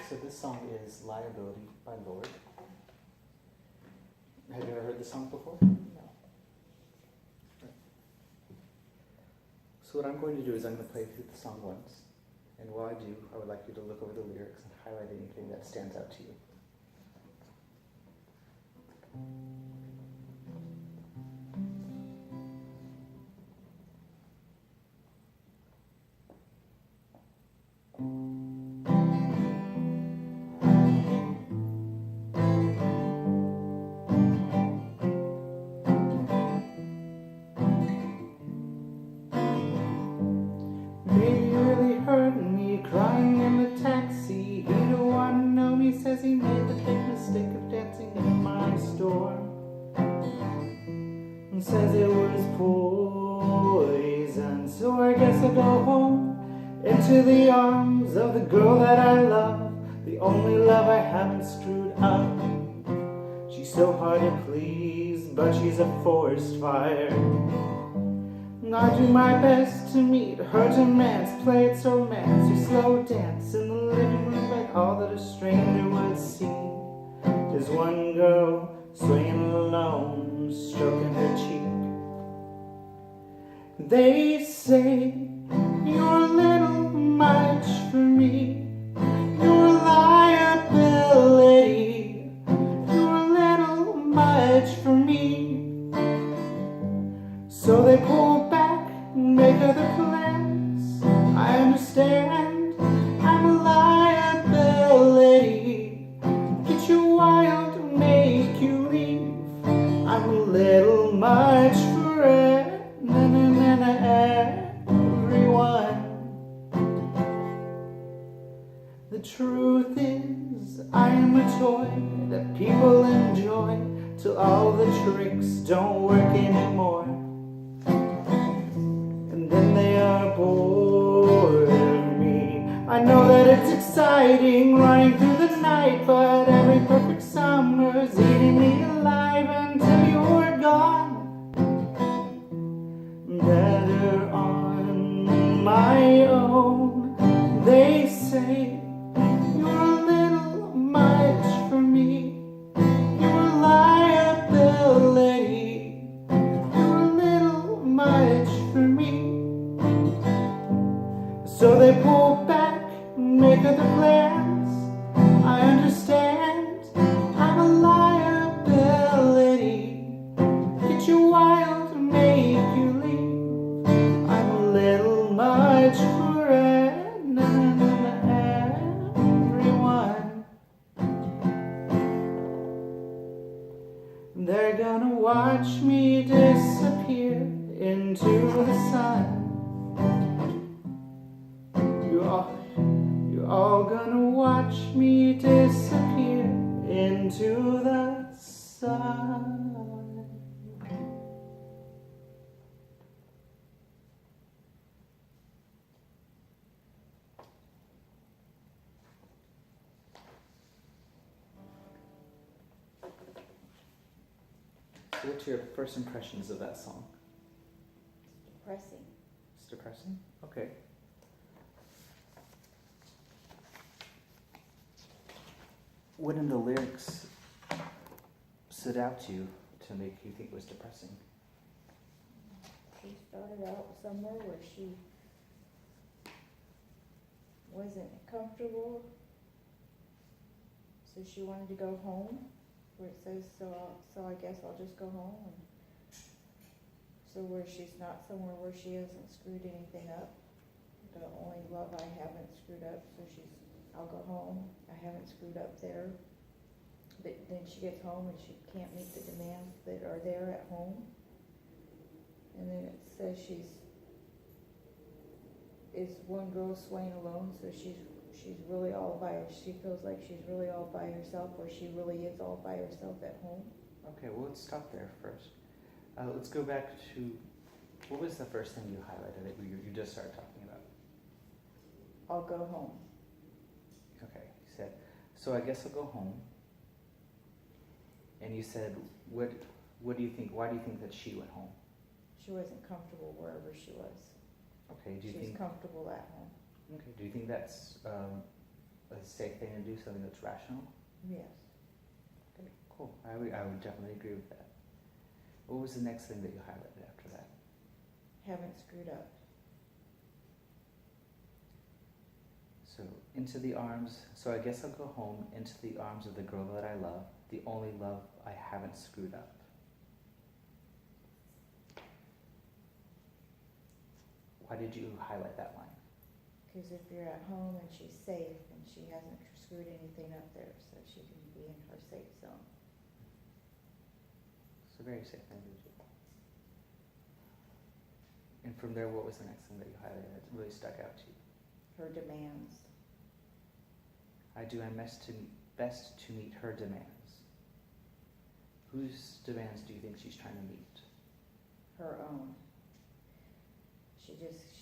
So this song is Liability by Lord. Have you ever heard this song before? No. So what I'm going to do is I'm going to play through the song once. And while I do, I would like you to look over the lyrics and highlight anything that stands out to you. Baby really hurt me, crying in the taxi. He don't want to know me, says he made the big mistake of dancing in my store. And says it was poison, so I guess I'll go home into the arms of the girl that I love, the only love I haven't screwed up. She's so hard to please, but she's a forest fire. I do my best to meet her demands, play its romance or slow dance in the living room, but all that a stranger would see is one girl swinging alone, stroking her cheek. They say you're a little much for me, you're a liability, you're a little much for me. So they pull back, make other plans. I understand, I'm a liability. Get you wild, make you leave. I'm a little much for everyone. The truth is, I am a toy that people enjoy till all the tricks don't work anymore. Then they are bored of me. I know that it's exciting running through the night, but every perfect summer's eating me alive until you're gone. Better on my own. They say you're a little much for me, you're a liability, you're a little much for me. So they pull back, make other plans. I understand, I'm a liability. Get you wild, make you leave. I'm a little much for everyone. They're gonna watch me disappear into the sun. You're all gonna watch me disappear into the sun. So what's your first impressions of that song? Depressing. It's depressing? Okay. What in the lyrics stood out to you to make you think it was depressing? She started out somewhere where she wasn't comfortable, so she wanted to go home, where it says, so I guess I'll just go home. And so where she's not somewhere where she hasn't screwed anything up, the only love I haven't screwed up, so I'll go home, I haven't screwed up there. But then she gets home and she can't meet the demands that are there at home. And then it says is one girl swaying alone, so she's really all by, she feels like she's really all by herself, or she really is all by herself at home. Okay, well let's stop there first. Let's go back to, what was the first thing you highlighted that you just started talking about? I'll go home. Okay, you said, so I guess I'll go home. And you said, what do you think, why do you think that she went home? She wasn't comfortable wherever she was. Okay, do you She's think... comfortable at home. Okay, do you think that's a a safe thing to do, something that's rational? Yes. Okay, cool. I would definitely agree with that. What was the next thing that you highlighted after that? Haven't screwed up. So, into the arms, so I guess I'll go home, into the arms of the girl that I love, the only love I haven't screwed up. Why did you highlight that line? Because if you're at home and she's safe and she hasn't screwed anything up there, so she can be in her safe zone. It's a very safe thing to do. And from there, what was the next thing that you highlighted that really stuck out to you? Her demands. I do my best to meet her demands. Whose demands do you think she's trying to meet? Her own. She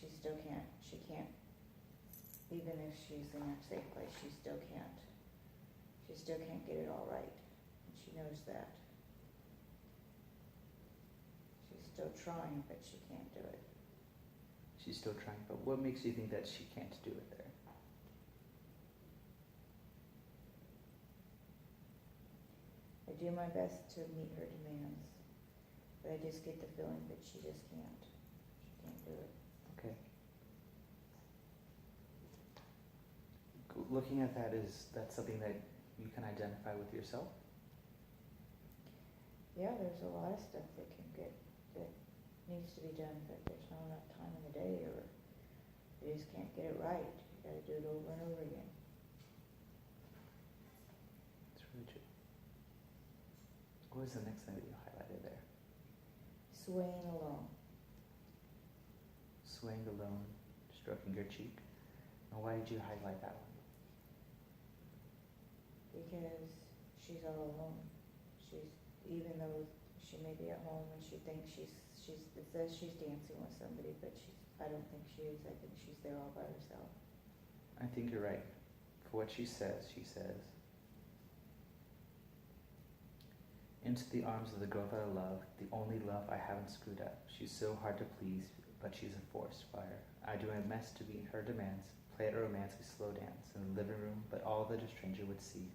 still can't, even if she's in a safe place, she still can't get it all right. And she knows that. She's still trying, but she can't do it. She's still trying, but what makes you think that she can't do it there? I do my best to meet her demands, but I just get the feeling that she just can't. She can't do it. Okay. Looking at that, that's something that you can identify with yourself? Yeah, there's a lot of stuff that needs to be done, but there's not enough time in the day, or you just can't get it right. You gotta do it over and over again. That's really true. What was the next thing that you highlighted there? Swaying alone. Swaying alone, stroking your cheek. And why did you highlight that one? Because she's all alone. Even though she may be at home and she thinks it says she's dancing with somebody, but I don't think she is. I think she's there all by herself. I think you're right. For what she says, into the arms of the girl that I love, the only love I haven't screwed up. She's so hard to please, but she's a forest fire. I do my best to meet her demands, play at a romantic slow dance in the living room, but all that a stranger would see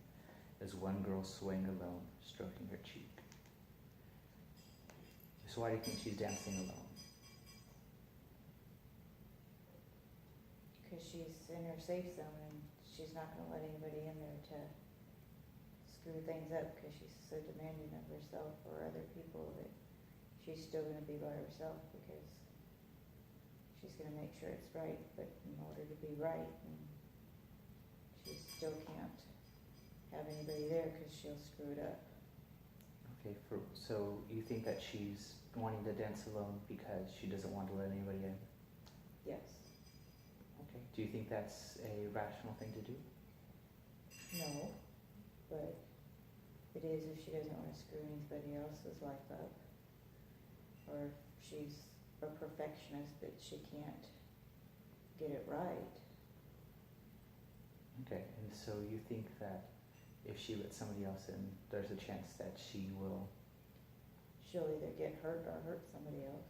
is one girl swaying alone, stroking her cheek. So why do you think she's dancing alone? Because she's in her safe zone and she's not going to let anybody in there to screw things up, because she's so demanding of herself or other people that she's still going to be by herself, because she's going to make sure it's right, but in order to be right, and she still can't have anybody there because she'll screw it up. Okay, so you think that she's wanting to dance alone because she doesn't want to let anybody in? Yes. Okay. Do you think that's a rational thing to do? No, but it is if she doesn't want to screw anybody else's life up, or if she's a perfectionist but she can't get it right. Okay, and so you think that if she lets somebody else in, there's a chance that She'll either get hurt or hurt somebody else.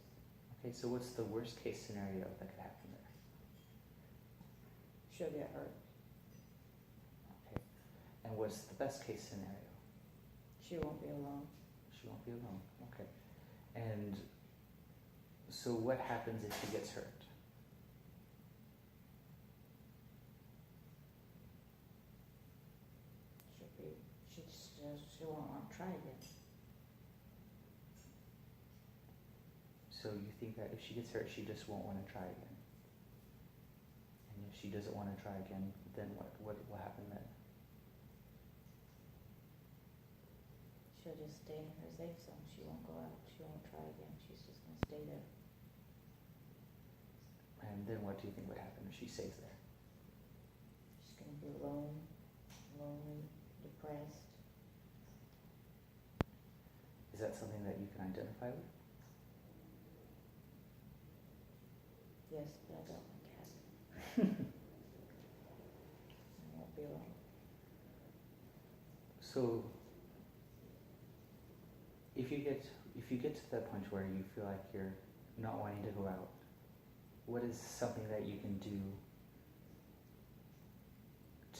Okay, so what's the worst case scenario that could happen there? She'll get hurt. Okay, and what's the best case scenario? She won't be alone. She won't be alone, okay. And so what happens if she gets hurt? She won't want to try again. So you think that if she gets hurt, she just won't want to try again? And if she doesn't want to try again, then what will happen then? She'll just stay in her safe zone. She won't go out. She won't try again. She's just going to stay there. And then what do you think would happen if she stays there? She's going to be alone, lonely, depressed. Is that something that you can identify with? Yes, but I don't like cats. I won't be alone. So if you get to that point where you feel like you're not wanting to go out, what is something that you can do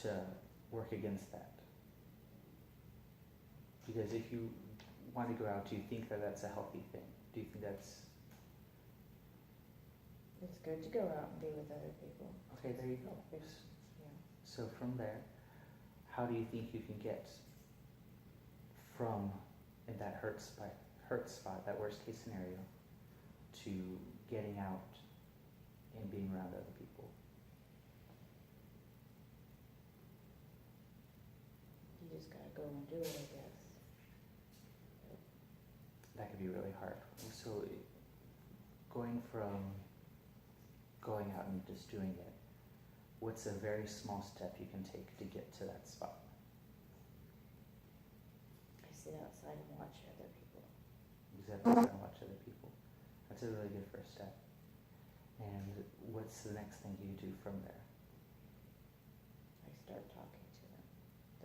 to work against that? Because if you want to go out, do you think that that's a healthy thing? Do you think that's, It's good to go out and be with other people. okay, there you go. It's- yeah. So from there, how do you think you can get from in that hurt spot, that worst case scenario, to getting out and being around other people? You just gotta go and do it, I guess. That could be really hard. So going from going out and just doing it, what's a very small step you can take to get to that spot? I sit outside and watch other people. You said and watch other people. That's a really good first step. And what's the next thing you do from there? I start talking to them.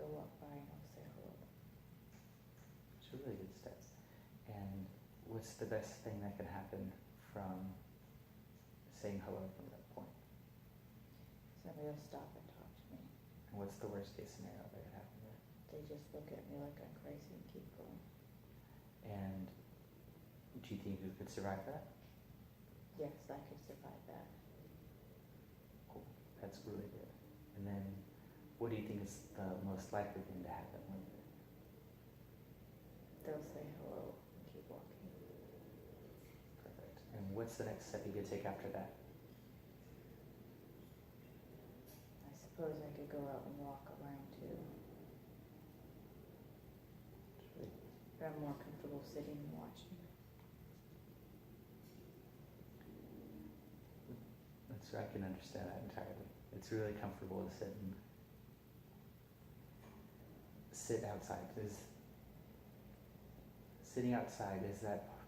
They'll walk by and I'll say hello. It's a really good step. And what's the best thing that can happen from saying hello from that point? Somebody will stop and talk to me. And what's the worst case scenario that could happen there? They just look at me like I'm crazy and keep going. And do you think you could survive that? Yes, I could survive that. Cool. That's really good. And then what do you think is the most likely thing to happen when They'll say hello and keep walking. perfect? And what's the next step you could take after that? I suppose I could go out and walk around too. But I'm more comfortable sitting and watching. That's I can understand that entirely. It's really comfortable to sit outside. Sitting outside,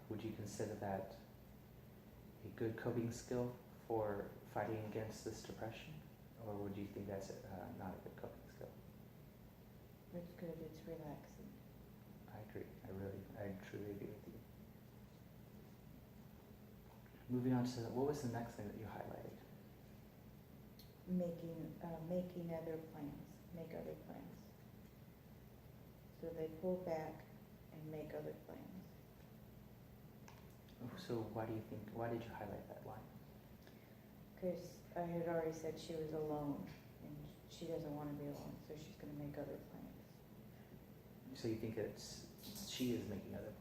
would you consider that a good coping skill for fighting against this depression? Or would you think that's not a good coping skill? It's good, it's relaxing. I agree. I truly agree with you. Moving on to, what was the next thing that you highlighted? Making other plans, make other plans. So they pull back and make other plans. So why did you highlight that line? Because I had already said she was alone, and she doesn't want to be alone, so she's going to make other plans. So you think she is making other